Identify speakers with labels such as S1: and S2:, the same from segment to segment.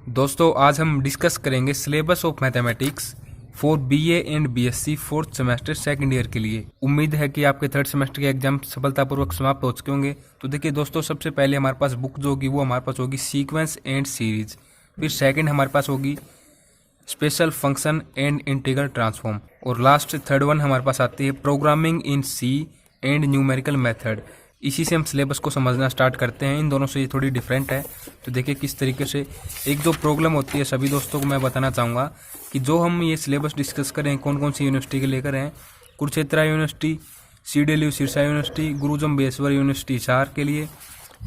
S1: दोस्तों आज हम डिस्कस करेंगे syllabus of mathematics for BA and BSc fourth semester second year के लिए। उम्मीद है कि आपके थर्ड सेमेस्टर के एग्जाम सफलतापूर्वक समाप्त हो चुके होंगे। तो देखिए दोस्तों, सबसे पहले हमारे पास बुक जो होगी वो हमारे पास होगी सीक्वेंस एंड सीरीज। फिर सेकंड हमारे पास होगी special function and integral transform. और लास्ट थर्ड वन हमारे पास आती है programming in C and numerical method. इसी से हम सिलेबस को समझना स्टार्ट करते हैं। इन दोनों से ये थोड़ी डिफरेंट है। तो देखिए किस तरीके से एक जो प्रॉब्लम होती है, सभी दोस्तों को मैं बताना चाहूँगा कि जो हम ये सिलेबस डिस्कस करें कौन कौन सी यूनिवर्सिटी के लेकर हैं। Kurukshetra university, CDLU Sirsa university, गुरु जम्बेश्वर यूनिवर्सिटी हिसार के लिए,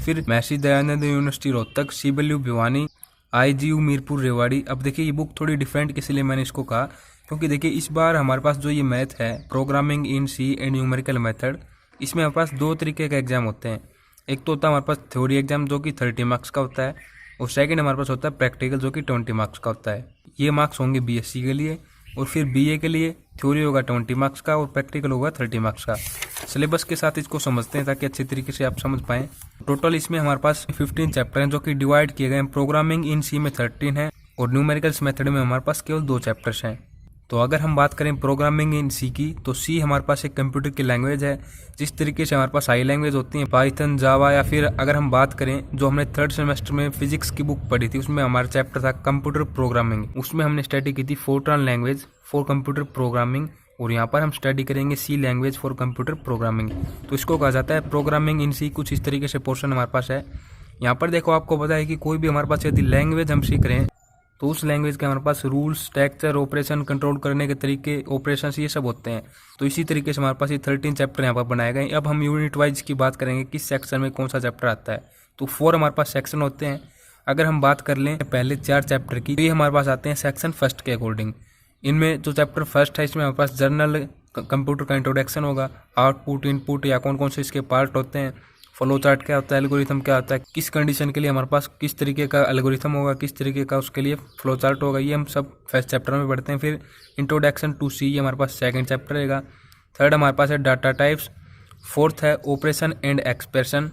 S1: फिर Maharshi Dayanand university Rohtak, CBLU Bhiwani, IGU Mirpur Rewari. अब देखिए ये बुक थोड़ी डिफरेंट इसलिए मैंने इसको कहा क्योंकि देखिए इस बार हमारे पास जो ये मैथ है programming in C and numerical method, इसमें हमारे पास दो तरीके के एग्जाम होते हैं। एक तो होता है हमारे पास थ्योरी एग्जाम जो कि 30 मार्क्स का होता है, और सेकंड हमारे पास होता है प्रैक्टिकल जो कि 20 मार्क्स का होता है। ये मार्क्स होंगे BSc के लिए, और फिर BA के लिए थ्योरी होगा 20 मार्क्स का और प्रैक्टिकल होगा 30 मार्क्स का। सिलेबस के साथ इसको समझते हैं ताकि अच्छे तरीके से आप समझ पाएँ। टोटल इसमें हमारे पास 15 चैप्टर हैं जो कि डिवाइड किए गए हैं। प्रोग्रामिंग इन सी में 13 है और न्यूमेरिकल्स मेथड में हमारे पास केवल 2 चैप्टर्स हैं। तो अगर हम बात करें प्रोग्रामिंग इन सी की, तो सी हमारे पास एक कंप्यूटर की लैंग्वेज है। जिस तरीके से हमारे पास हाई लैंग्वेज होती है पाइथन, जावा, या फिर अगर हम बात करें जो हमने थर्ड सेमेस्टर में फिजिक्स की बुक पढ़ी थी उसमें हमारा चैप्टर था कंप्यूटर प्रोग्रामिंग। उसमें हमने स्टडी की थी Fortran language for computer programming, और यहाँ पर हम स्टडी करेंगे सी लैंग्वेज फॉर कंप्यूटर प्रोग्रामिंग। तो इसको कहा जाता है प्रोग्रामिंग इन सी। कुछ इस तरीके से पोर्शन हमारे पास है। यहाँ पर देखो आपको पता है कि कोई भी हमारे पास यदि लैंग्वेज हम सीख रहे हैं तो उस लैंग्वेज के हमारे पास रूल्स, स्ट्रक्चर, ऑपरेशन, कंट्रोल करने के तरीके, ऑपरेशंस, ये सब होते हैं। तो इसी तरीके से हमारे पास ये 13 चैप्टर यहाँ पर बनाए गए। अब हम यूनिट वाइज की बात करेंगे किस सेक्शन में कौन सा चैप्टर आता है। तो 4 हमारे पास सेक्शन होते हैं। अगर हम बात कर लें पहले 4 चैप्टर की, तो ये हमारे पास आते हैं सेक्शन फर्स्ट के अकॉर्डिंग। इनमें जो चैप्टर फर्स्ट है इसमें हमारे पास जर्नल कंप्यूटर का इंट्रोडक्शन होगा, आउटपुट, इनपुट या कौन कौन से इसके पार्ट होते हैं, फ्लो चार्ट क्या होता है, एल्गोरिथम क्या होता है, किस कंडीशन के लिए हमारे पास किस तरीके का एल्गोरिथम होगा, किस तरीके का उसके लिए फ्लो चार्ट होगा, ये हम सब फर्स्ट चैप्टर में पढ़ते हैं। फिर इंट्रोडक्शन टू सी, ये हमारे पास सेकंड चैप्टर रहेगा। थर्ड हमारे पास है डाटा टाइप्स। फोर्थ है ऑपरेशन एंड एक्सप्रेशन।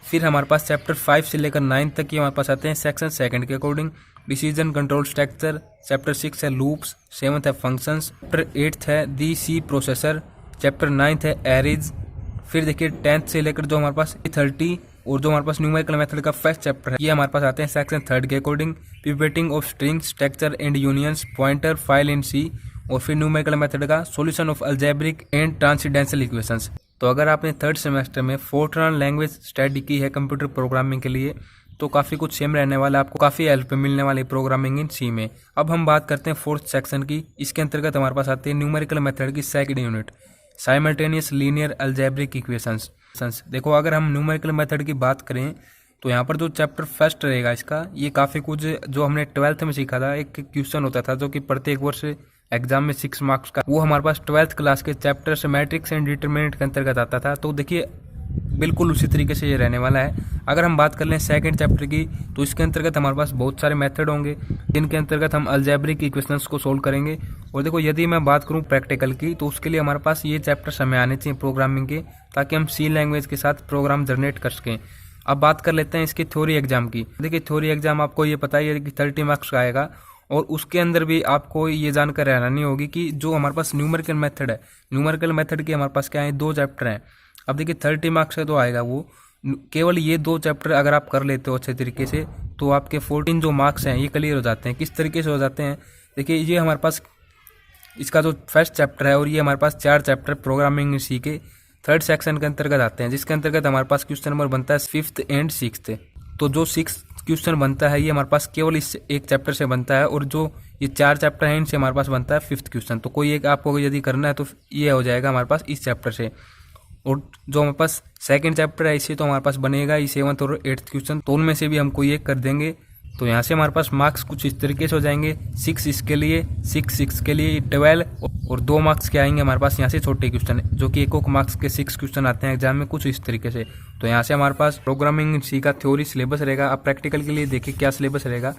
S1: फिर हमारे पास चैप्टर 5 से लेकर 9 तक ये हमारे पास आते हैं सेक्शन सेकंड के according. Decision control structure. Chapter 6 है लूप्स। 7th है फंक्शंस। चैप्टर 8 है दी सी प्रोसेसर। चैप्टर 9 है एरेज। फिर देखिए 10th से लेकर जो हमारे पास 30 और जो हमारे पास न्यूमेरिकल मेथड का फर्स्ट चैप्टर है ये हमारे पास आते हैं सेक्शन 3rd के according. Pivoting of strings, structure and unions, pointer, file in C, और फिर न्यूमेरिकल मेथड का solution of algebraic and transcendental equations. तो अगर आपने थर्ड सेमेस्टर में फोर्ट्रान लैंग्वेज स्टडी की है कंप्यूटर प्रोग्रामिंग के लिए तो काफ़ी कुछ सेम रहने वाला है, आपको काफ़ी हेल्प मिलने वाली प्रोग्रामिंग इन सी में। अब हम बात करते हैं फोर्थ सेक्शन की। इसके अंतर्गत हमारे पास आती है न्यूमेरिकल मेथड की second unit, simultaneous linear algebraic equations. देखो अगर हम न्यूमेरिकल मेथड की बात करें तो यहाँ पर जो चैप्टर फर्स्ट रहेगा इसका, ये काफ़ी कुछ जो हमने 12th में सीखा था, एक क्वेश्चन होता था जो कि प्रत्येक वर्ष एग्जाम में 6 मार्क्स का, वो हमारे पास 12th क्लास के चैप्टर से मैट्रिक्स एंड डिटरमिनेंट के अंतर्गत आता था। तो देखिए बिल्कुल उसी तरीके से ये रहने वाला है। अगर हम बात कर लें सेकंड चैप्टर की तो इसके अंतर्गत हमारे पास बहुत सारे मेथड होंगे जिनके अंतर्गत हम अलजेब्रिक इक्वेशंस को सोल्व करेंगे। और देखो यदि मैं बात करूं प्रैक्टिकल की तो उसके लिए हमारे पास ये चैप्टर समय आने चाहिए प्रोग्रामिंग के, ताकि हम सी लैंग्वेज के साथ प्रोग्राम जनरेट कर सकें। अब बात कर लेते हैं इसकी थ्योरी एग्जाम की। देखिए थ्योरी एग्जाम आपको ये पता है कि 30 मार्क्स का आएगा, और उसके अंदर भी आपको ये जानकारी रहनी होगी कि जो हमारे पास न्यूमेरिकल मेथड है, न्यूमेरिकल मेथड के हमारे पास क्या है 2 चैप्टर हैं। अब देखिए 30 मार्क्स का तो आएगा वो, केवल ये 2 चैप्टर अगर आप कर लेते हो अच्छे तरीके से तो आपके 14 जो मार्क्स हैं ये क्लियर हो जाते हैं। किस तरीके से हो जाते हैं, देखिए ये हमारे पास इसका जो फर्स्ट चैप्टर है और ये हमारे पास 4 चैप्टर प्रोग्रामिंग सी के थर्ड सेक्शन के अंतर्गत आते हैं, जिसके अंतर्गत हमारे पास क्वेश्चन नंबर बनता है 5th एंड 6th। तो जो 6th क्वेश्चन बनता है ये हमारे पास केवल इस एक चैप्टर से बनता है, और जो ये 4 चैप्टर हैं इनसे हमारे पास बनता है 5th क्वेश्चन। तो कोई एक आपको यदि करना है तो ये हो जाएगा हमारे पास इस चैप्टर से। और जो हमारे पास सेकंड चैप्टर है इससे तो हमारे पास बनेगा ही 7th और 8th क्वेश्चन, तो उनमें से भी हम कोई एक कर देंगे। तो यहाँ से हमारे पास मार्क्स कुछ इस तरीके से हो जाएंगे, 6 इसके लिए, 6 के लिए 12, और 2 मार्क्स के आएंगे हमारे पास यहाँ से छोटे क्वेश्चन जो कि 1 मार्क्स के 6 क्वेश्चन आते हैं एग्जाम में कुछ इस तरीके से। तो यहाँ से हमारे पास प्रोग्रामिंग सी का थ्योरी सिलेबस रहेगा। अब प्रैक्टिकल के लिए देखिए क्या सिलेबस रहेगा,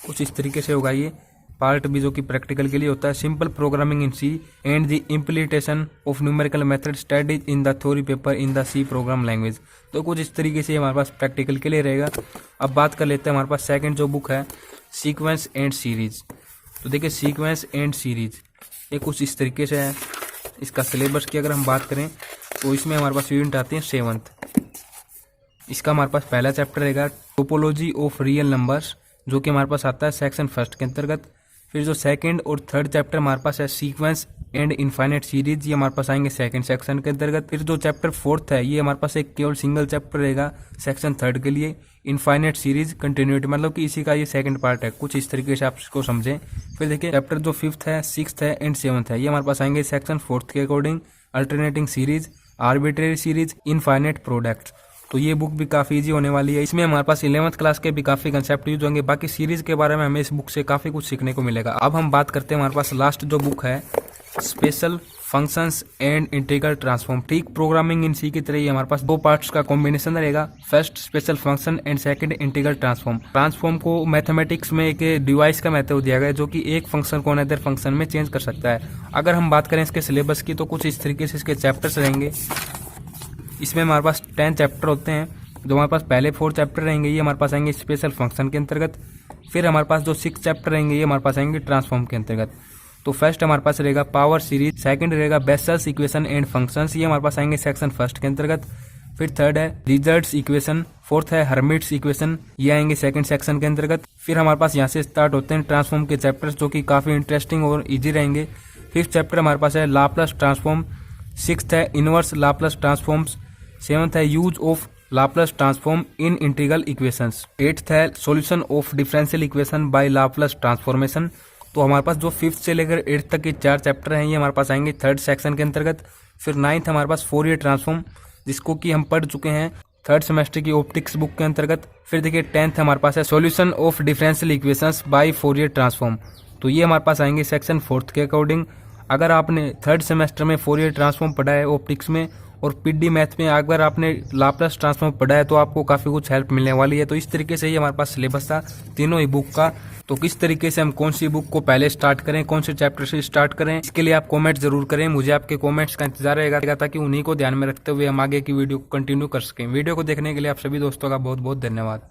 S1: कुछ इस तरीके से होगा। ये पार्ट भी जो कि प्रैक्टिकल के लिए होता है, simple programming in C and the implementation of numerical method studies in the theory paper in the C program language. तो कुछ इस तरीके से हमारे पास प्रैक्टिकल के लिए रहेगा। अब बात कर लेते हैं हमारे पास सेकंड जो बुक है सीक्वेंस एंड सीरीज। तो देखिए सीक्वेंस एंड सीरीज ये कुछ इस तरीके से है। इसका सिलेबस की अगर हम बात करें तो इसमें हमारे पास यूनिट आती है 7th। इसका हमारे पास पहला चैप्टर रहेगा टोपोलॉजी ऑफ रियल नंबर्स, जो कि हमारे पास आता है सेक्शन 1 के अंतर्गत। फिर जो सेकंड और थर्ड चैप्टर हमारे पास है सीक्वेंस एंड इनफाइनाइट सीरीज, ये हमारे पास आएंगे सेकंड सेक्शन के अंतर्गत। फिर जो चैप्टर 4th है ये हमारे पास एक केवल सिंगल चैप्टर रहेगा सेक्शन 3rd के लिए, इनफाइनाइट सीरीज कंटिन्यूटी, मतलब कि इसी का ये सेकंड पार्ट है। कुछ इस तरीके से आप इसको समझें। फिर देखिए चैप्टर जो 5th है, 6th है एंड 7th है, ये हमारे पास आएंगे सेक्शन 4th के according, alternating series, arbitrary series, infinite products. तो ये बुक भी काफी इजी होने वाली है। इसमें हमारे पास 11th क्लास के भी काफी कंसेप्ट यूज होंगे। बाकी सीरीज के बारे में हमें इस बुक से काफी कुछ सीखने को मिलेगा। अब हम बात करते हैं हमारे पास लास्ट जो बुक है special functions and integral transform. ठीक प्रोग्रामिंग इन सी की तरह ही हमारे पास 2 पार्ट्स का कॉम्बिनेशन रहेगा, first special function and second integral transform. Transform को मैथमेटिक्स में एक डिवाइस का मेथड दिया गया है जो कि एक फंक्शन को अनदर फंक्शन में चेंज कर सकता है। अगर हम बात करें इसके सिलेबस की तो कुछ इस तरीके से इसके चैप्टर्स रहेंगे। इसमें हमारे पास 10 चैप्टर होते हैं। जो हमारे पास पहले 4 चैप्टर रहेंगे ये हमारे पास आएंगे स्पेशल फंक्शन के अंतर्गत। फिर हमारे पास जो 6 चैप्टर रहेंगे ये हमारे पास आएंगे ट्रांसफॉर्म के अंतर्गत। तो फर्स्ट हमारे पास रहेगा पावर सीरीज, सेकंड रहेगा बेसल्स इक्वेशन एंड फंक्शंस, ये हमारे पास आएंगे सेक्शन 1 के अंतर्गत। फिर थर्ड है रिजल्ट्स इक्वेशन, फोर्थ है हर्मिट्स इक्वेशन, ये आएंगे सेकंड सेक्शन के अंतर्गत। फिर हमारे पास यहाँ से स्टार्ट होते हैं ट्रांसफॉर्म के चैप्टर्स जो कि काफी इंटरेस्टिंग और इजी रहेंगे। 5th चैप्टर हमारे पास है लाप्लास ट्रांसफॉर्म, 6th है इनवर्स लाप्लास ट्रांसफॉर्म्स, 7th है use of Laplace transform in integral equations, 8th है solution of differential equation by Laplace transformation. तो हमारे पास जो 5th से लेकर 8th तक के 4 चैप्टर हैं ये हमारे पास आएंगे 3rd सेक्शन के अंतर्गत। फिर 9th हमारे पास फोरियर ट्रांसफॉर्म, जिसको कि हम पढ़ चुके हैं 3rd सेमेस्टर की ऑप्टिक्स बुक के अंतर्गत। फिर देखिए 10th हमारे पास है solution of differential equations bye Fourier transform, तो ये हमारे पास आएंगे सेक्शन 4th के अकॉर्डिंग। अगर आपने 3rd सेमेस्टर में फोरियर ट्रांसफॉर्म पढ़ा है ऑप्टिक्स में और पीडी मैथ में अगर आपने लाप्लास ट्रांसफॉर्म पढ़ा है तो आपको काफी कुछ हेल्प मिलने वाली है। तो इस तरीके से ही हमारे पास सिलेबस था तीनों ही बुक का। तो किस तरीके से हम कौन सी बुक को पहले स्टार्ट करें, कौन से चैप्टर से स्टार्ट करें, इसके लिए आप कमेंट जरूर करें। मुझे आपके कमेंट्स का इंतजार रहेगा ताकि उन्हीं को ध्यान में रखते हुए हम आगे की वीडियो को कंटिन्यू कर सकें। वीडियो को देखने के लिए आप सभी दोस्तों का बहुत बहुत धन्यवाद।